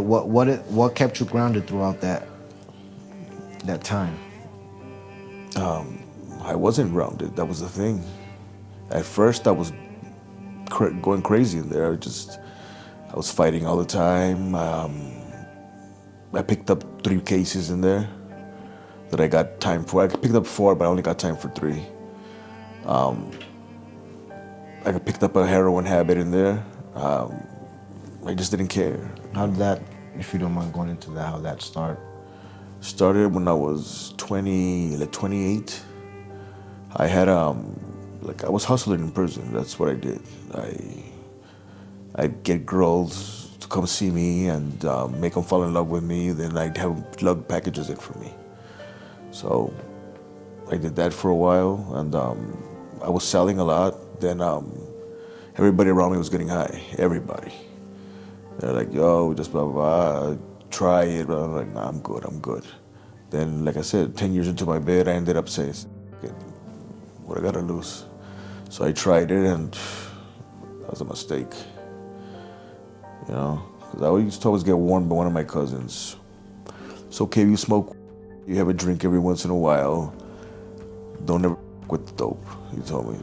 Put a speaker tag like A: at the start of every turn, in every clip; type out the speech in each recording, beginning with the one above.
A: What kept you grounded throughout that time?
B: I wasn't grounded. That was the thing. At first, I was going crazy in there. I was fighting all the time. I picked up 3 cases in there that I got time for. I picked up 4, but I only got time for 3. I picked up a heroin habit in there. I just didn't care.
A: How did that, if you don't mind going into that, how that start?
B: Started when I was 28. I had I was hustling in prison. That's what I did. I'd get girls to come see me and make them fall in love with me. Then I'd have them lug packages in for me. So I did that for a while, and I was selling a lot. Then everybody around me was getting high. Everybody. They're like, yo, just blah, blah, blah. Try it. But I'm like, nah, I'm good. Then, like I said, 10 years into my bed, I ended up saying, what I gotta lose? So I tried it, and that was a mistake. You know, because I used to always get warned by one of my cousins. It's okay if you smoke, you have a drink every once in a while. Don't ever with the dope. He told me,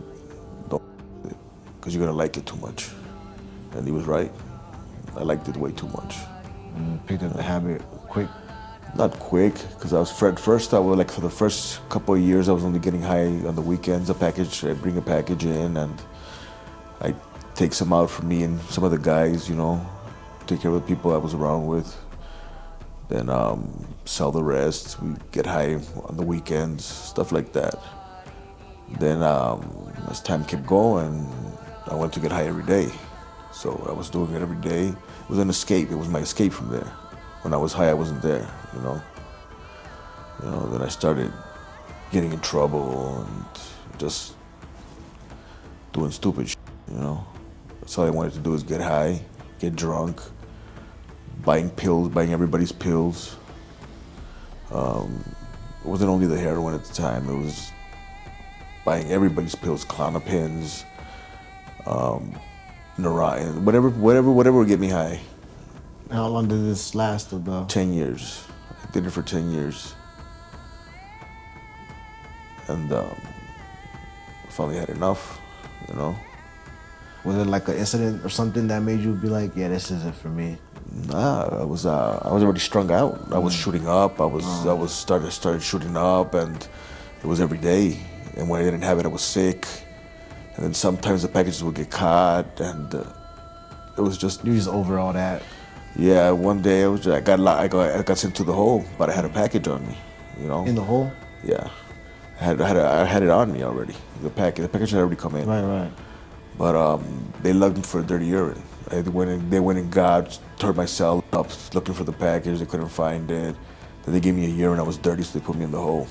B: don't, because you're gonna like it too much. And he was right. I liked it way too much.
A: Picked up the habit quick.
B: Not quick, because I was first. I was like for the first couple of years, I was only getting high on the weekends. I bring a package in, and I take some out for me and some of the guys. You know, take care of the people I was around with. Then sell the rest. We get high on the weekends, stuff like that. Then as time kept going, I went to get high every day. So I was doing it every day. It was an escape. It was my escape from there. When I was high, I wasn't there, you know. Then I started getting in trouble and just doing stupid shit, you know. That's all I wanted to do is get high, get drunk, buying pills, buying everybody's pills. It wasn't only the heroin at the time. It was buying everybody's pills, Clonopins, Narayan, whatever would get me high.
A: How long did this last about?
B: 10 years. I did it for 10 years. And I finally had enough, you know.
A: Was it like an incident or something that made you be like, yeah, this isn't for me?
B: Nah, I was already strung out. I was shooting up. I started shooting up, and it was every day. And when I didn't have it, I was sick. And then sometimes the packages would get caught, and it was just.
A: You just over all that.
B: Yeah, one day I got sent to the hole, but I had a package on me, you know.
A: In the hole?
B: Yeah, I had it on me already. The package had already come in.
A: Right.
B: But they lugged me for dirty urine. They went and turned my cell up looking for the package. They couldn't find it. Then they gave me a urine. I was dirty, so they put me in the hole.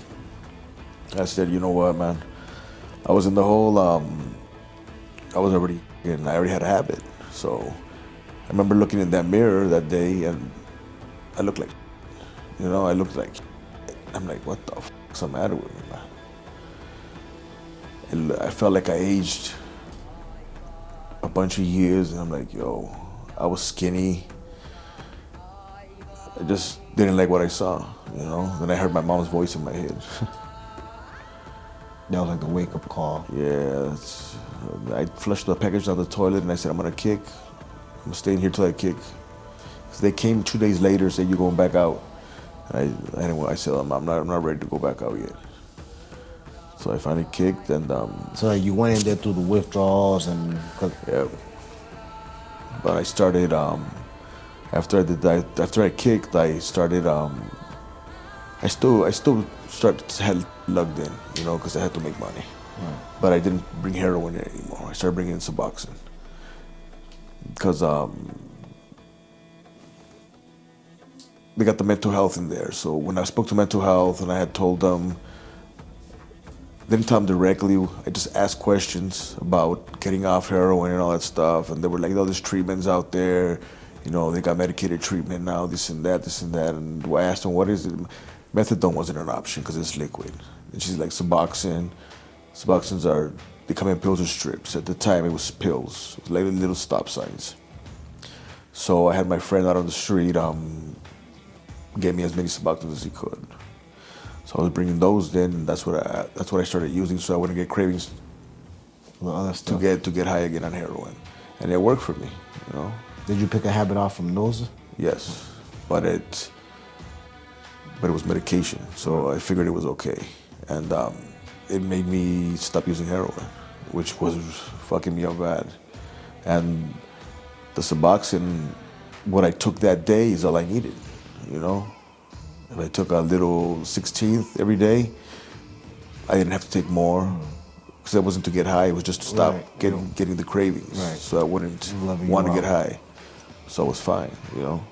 B: I said, you know what, man? I was in the hole. I already had a habit. So I remember looking in that mirror that day, and I looked like, you know, I'm like, what the fuck's the matter with me, man? I felt like I aged a bunch of years, and I'm like, yo, I was skinny. I just didn't like what I saw, you know? Then I heard my mom's voice in my head.
A: That was like the wake-up call.
B: Yeah, I flushed the package down the toilet, and I said, I'm gonna kick. I'm staying here till I kick. So they came 2 days later, said, you going back out? And I said, I'm not ready to go back out yet. So I finally kicked, and
A: So you went in there through the withdrawals and.
B: Yeah. But I started after I kicked, I started I still had lugged in, you know, because I had to make money.
A: Right.
B: But I didn't bring heroin in anymore. I started bringing in Suboxone because they got the mental health in there. So when I spoke to mental health and I had told them, didn't tell them directly, I just asked questions about getting off heroin and all that stuff. And they were like, oh, there's treatments out there. You know, they got medicated treatment now, this and that. And I asked them, what is it? Methadone wasn't an option because it's liquid. And she's like, Suboxone. Suboxones they come in pills or strips. At the time, it was pills. It was like little stop signs. So I had my friend out on the street get me as many Suboxones as he could. So I was bringing those in. And that's what I started using, so I wouldn't get cravings
A: The other stuff.
B: to get high again on heroin, and it worked for me. You know.
A: Did you pick a habit off from those?
B: Yes, but it was medication, so I figured it was okay, and it made me stop using heroin, which was fucking me up bad. And the Suboxone, what I took that day is all I needed, you know. If I took a little 16th every day, I didn't have to take more because that wasn't to get high. It was just to stop getting the cravings, so I wouldn't want to get high. So I was fine, you know.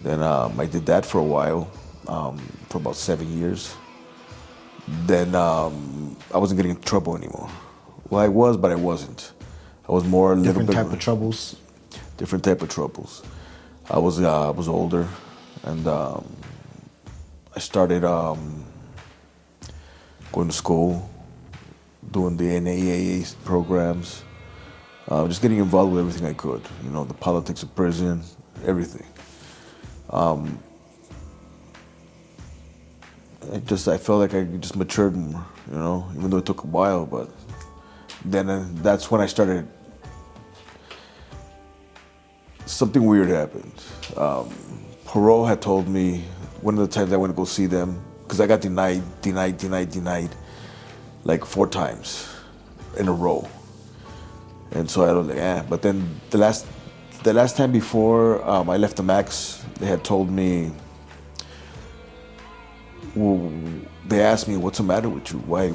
B: Then I did that for a while, for about 7 years. Then I wasn't getting in trouble anymore. Well, I was, but I wasn't. I was more a little
A: Different
B: bit
A: type of troubles.
B: different type of troubles. I was older, and I started going to school, doing the NAAA programs, just getting involved with everything I could. You know, the politics of prison, everything. I felt like I just matured more, you know, even though it took a while. But then that's when I started. Something weird happened. Parole had told me one of the times I went to go see them, because I got denied, like 4 times in a row. And so I was like, But then the last time before I left the max, they had told me, well, they asked me, what's the matter with you? Why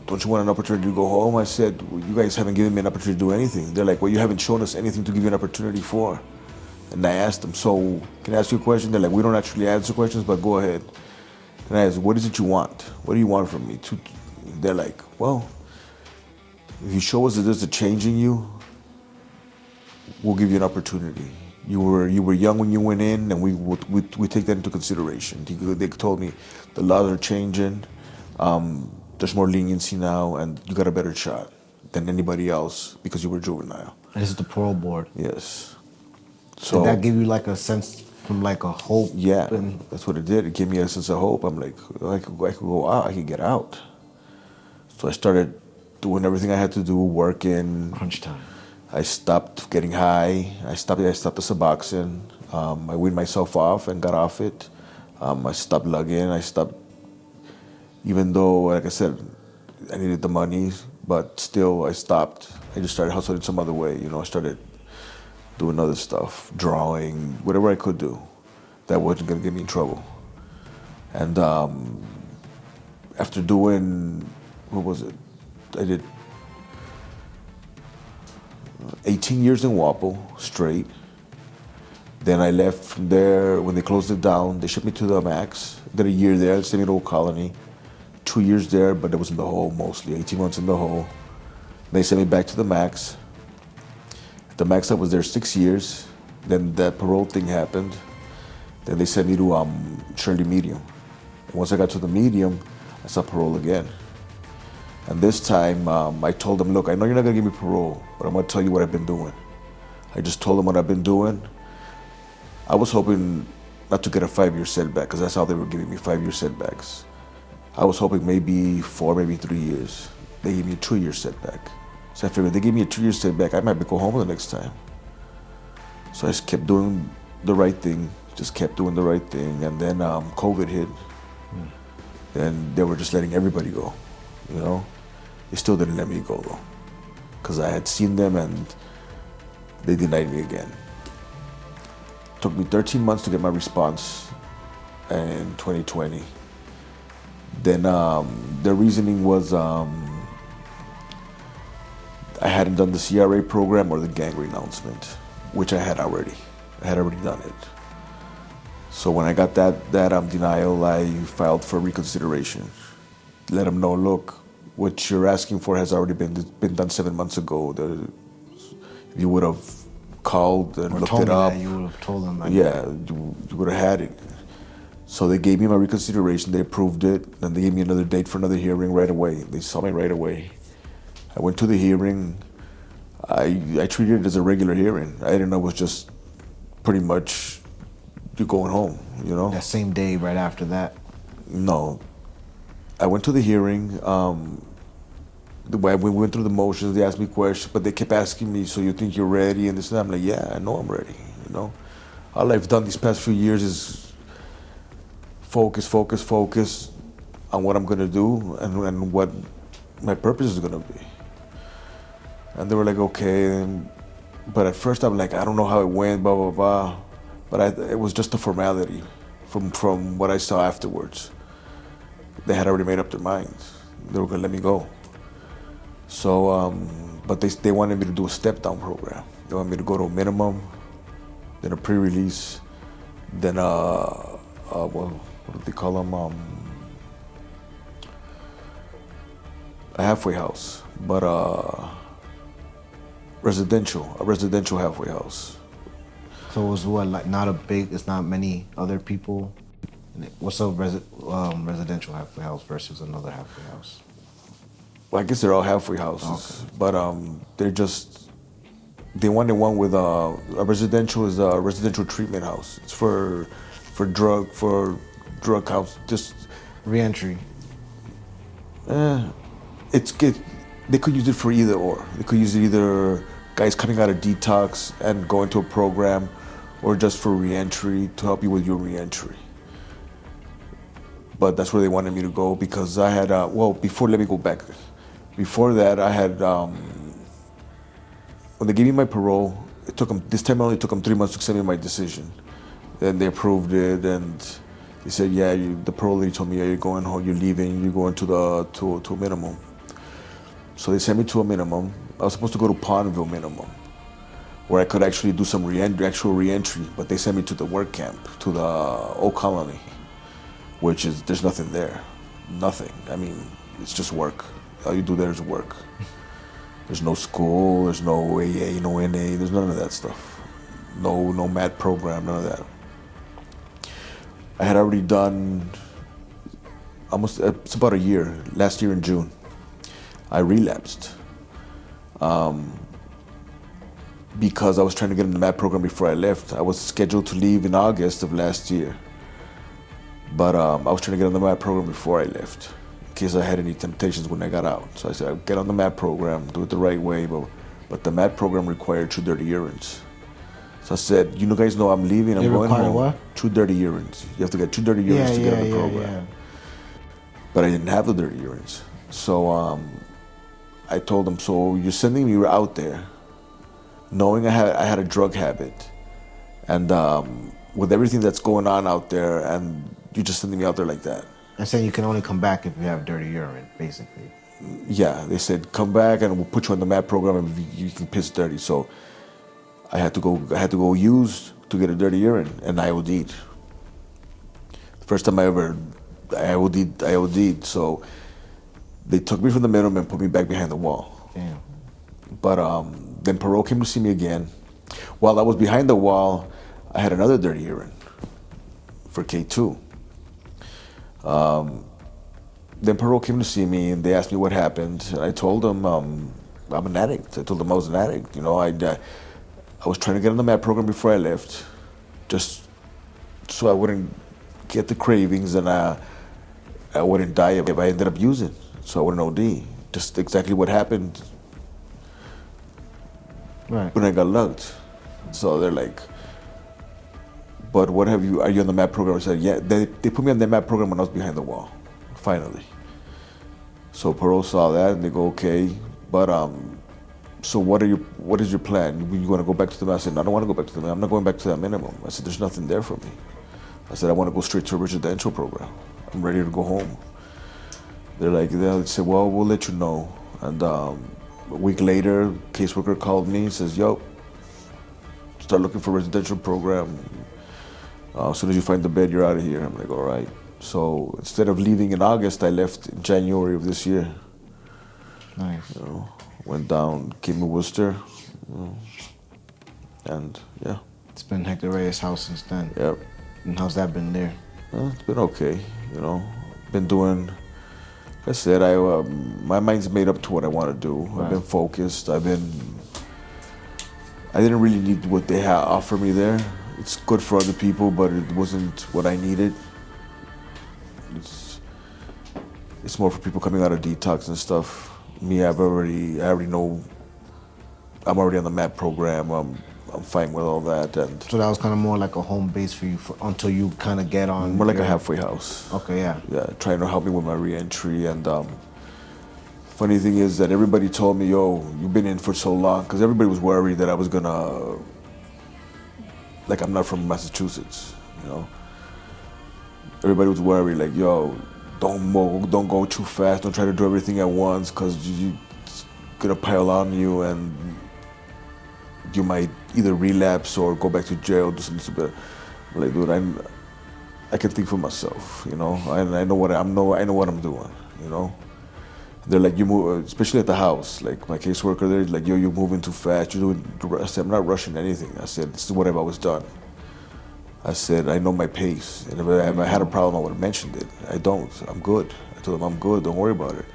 B: don't you want an opportunity to go home? I said, well, you guys haven't given me an opportunity to do anything. They're like, well, you haven't shown us anything to give you an opportunity for. And I asked them, so can I ask you a question? They're like, we don't actually answer questions, but go ahead. And I asked, what is it you want? What do you want from me? They're like, well, if you show us that there's a change in you, we'll give you an opportunity. You were young when you went in, and we take that into consideration. They told me the laws are changing. There's more leniency now, and you got a better shot than anybody else because you were juvenile.
A: And this is the parole board.
B: Yes. So
A: did that give you like a sense from like a hope?
B: Yeah, that's what it did. It gave me a sense of hope. I'm like, I could go out. I could get out. So I started doing everything I had to do, working.
A: Crunch time.
B: I stopped getting high. I stopped the Suboxone. I weaned myself off and got off it. I stopped lugging. I stopped, even though, like I said, I needed the money, but still I stopped. I just started hustling some other way. You know, I started doing other stuff, drawing, whatever I could do that wasn't going to get me in trouble. And after doing, what was it? I did 18 years in Wapo, straight. Then I left from there. When they closed it down, they shipped me to the max. Did a year there, sent me to Old Colony. 2 years there, but it was in the hole mostly, 18 months in the hole. They sent me back to the max. At the max, I was there 6 years. Then that parole thing happened. Then they sent me to Shirley Medium. And once I got to the medium, I saw parole again. And this time, I told them, look, I know you're not gonna give me parole, but I'm gonna tell you what I've been doing. I just told them what I've been doing. I was hoping not to get a 5-year setback, because that's how they were giving me 5-year setbacks. I was hoping maybe 4, maybe 3 years. They gave me a 2-year setback. So I figured they gave me a 2-year setback, I might be go home the next time. So I just kept doing the right thing, and then COVID hit. And they were just letting everybody go, you know? They still didn't let me go though, because I had seen them and they denied me again. It took me 13 months to get my response in 2020. Then their reasoning was I hadn't done the CRA program or the gang renouncement, which I had already. I had already done it. So when I got that denial, I filed for reconsideration. Let them know, look, what you're asking for has already been done 7 months ago. If you would have called and looked it up,
A: you would have told them.
B: You would have had it. So they gave me my reconsideration. They approved it. Then they gave me another date for another hearing right away. They saw me right away. I went to the hearing. I treated it as a regular hearing. I didn't know it was just pretty much you going home, you know?
A: That same day, right after that?
B: No. I went to the hearing. The way we went through the motions, they asked me questions, but they kept asking me, so you think you're ready? And this and that. I'm like, yeah, I know I'm ready, you know? All I've done these past few years is focus on what I'm gonna do and what my purpose is gonna be. And they were like, okay. But at first I'm like, I don't know how it went, blah, blah, blah. But it was just a formality from what I saw afterwards. They had already made up their minds. They were gonna let me go. So, but they wanted me to do a step-down program. They wanted me to go to a minimum, then a pre-release, then what do they call them? A halfway house, but a residential halfway house.
A: So it was what, like it's not many other people? What's a residential halfway house versus another halfway house?
B: Well, I guess they're all halfway houses, okay. But they wanted one with a residential is a residential treatment house. It's for drug house, just
A: reentry.
B: They could use it for either or. They could use it either guys coming out of detox and going to a program, or just for reentry to help you with your reentry. But that's where they wanted me to go because I had let me go back. Before that, I had when they gave me my parole, this time it only took them 3 months to send me my decision. Then they approved it, and they said, yeah, the parole lady told me, yeah, you're going home, you're leaving, you're going to a minimum. So they sent me to a minimum. I was supposed to go to Pondville minimum, where I could actually do some actual reentry, but they sent me to the work camp, to the Old Colony, which is, there's nothing there. Nothing. I mean, it's just work. All you do there is work. There's no school, there's no AA, no NA, there's none of that stuff. No MAT program, none of that. I had already done it's about a year, last year in June. I relapsed because I was trying to get in the MAT program before I left. I was scheduled to leave in August of last year, but I was trying to get on the MAT program before I left, in case I had any temptations when I got out. So I said, I'll get on the MAT program, do it the right way, but the MAT program required 2 dirty urines. So I said, you guys know I'm leaving, I'm going home. What? 2 dirty urines. You have to get 2 dirty urines to get on the program. Yeah. But I didn't have the dirty urines. So I told them, so you're sending me out there knowing I had a drug habit, and with everything that's going on out there, and you're just sending me out there like that.
A: And saying you can only come back if you have dirty urine, basically.
B: Yeah, they said, come back and we'll put you on the MAT program and you can piss dirty. So I had to go use to get a dirty urine, and I OD'd. The first time I OD'd. So they took me from the minimum and put me back behind the wall.
A: Damn.
B: But then parole came to see me again. While I was behind the wall, I had another dirty urine for K2. Then parole came to see me and they asked me what happened. And I told them I'm an addict. I told them I was an addict. You know, I was trying to get on the MAT program before I left, just so I wouldn't get the cravings and I wouldn't die if I ended up using. So I wouldn't OD. Just exactly what happened when I got lugged. So they're like, but are you on the MAT program? I said, yeah. They put me on the MAT program when I was behind the wall, finally. So parole saw that and they go, okay, but so what is your plan? You want to go back to the minimum? I said, no, I don't want to go back to the minimum. I'm not going back to that minimum. I said, there's nothing there for me. I said, I want to go straight to a residential program. I'm ready to go home. They said, well, we'll let you know. And a week later, caseworker called me and says, yo, start looking for a residential program. As soon as you find the bed, you're out of here. I'm like, all right. So instead of leaving in August, I left in January of this year.
A: Nice.
B: You know, went down, came to Worcester, and yeah.
A: It's been Hector Reyes' house since then.
B: Yep.
A: And how's that been there?
B: It's been okay, you know. Been doing, like I said, my mind's made up to what I want to do. Right. I've been focused. I've been I didn't really need what they had offered me there. It's good for other people, but it wasn't what I needed. It's it's more for people coming out of detox and stuff. Me, I already know. I'm already on the MAP program. I'm fine with all that, and
A: So that was kind of more like a home base for you until you kind of get on.
B: more like a halfway house.
A: Okay, yeah.
B: Yeah, trying to help me with my reentry. And funny thing is that everybody told me, "Yo, you've been in for so long," because everybody was worried that I was gonna, like, I'm not from Massachusetts, you know. Everybody was worried, like, "Yo, don't go too fast. Don't try to do everything at once, because it's gonna pile on you, and you might either relapse or go back to jail, do something stupid." I'm like, dude, I can think for myself, you know. I know what I know what I'm doing, you know. They're like, you move, especially at the house. Like my caseworker, they're like, yo, you're moving too fast. You're doing. I said, I'm not rushing anything. I said, this is what I've always done. I said, I know my pace, and if I had a problem, I would have mentioned it. I don't. I'm good. I told him, I'm good. Don't worry about it.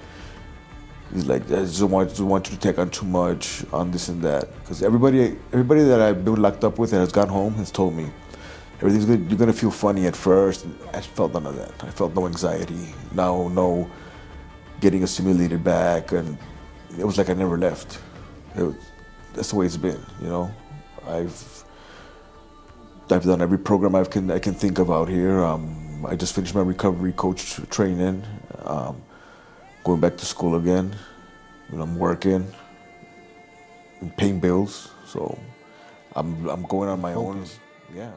B: He's like, I just don't want you to take on too much on this and that, because everybody that I've been locked up with that has gone home has told me everything's good. You're gonna feel funny at first. I felt none of that. I felt no anxiety. No getting assimilated back, and it was like I never left. That's the way it's been, you know. I've done every program I can think of out here. I just finished my recovery coach training. Going back to school again. You know, I'm working, I'm paying bills, so I'm going on my own. Yeah.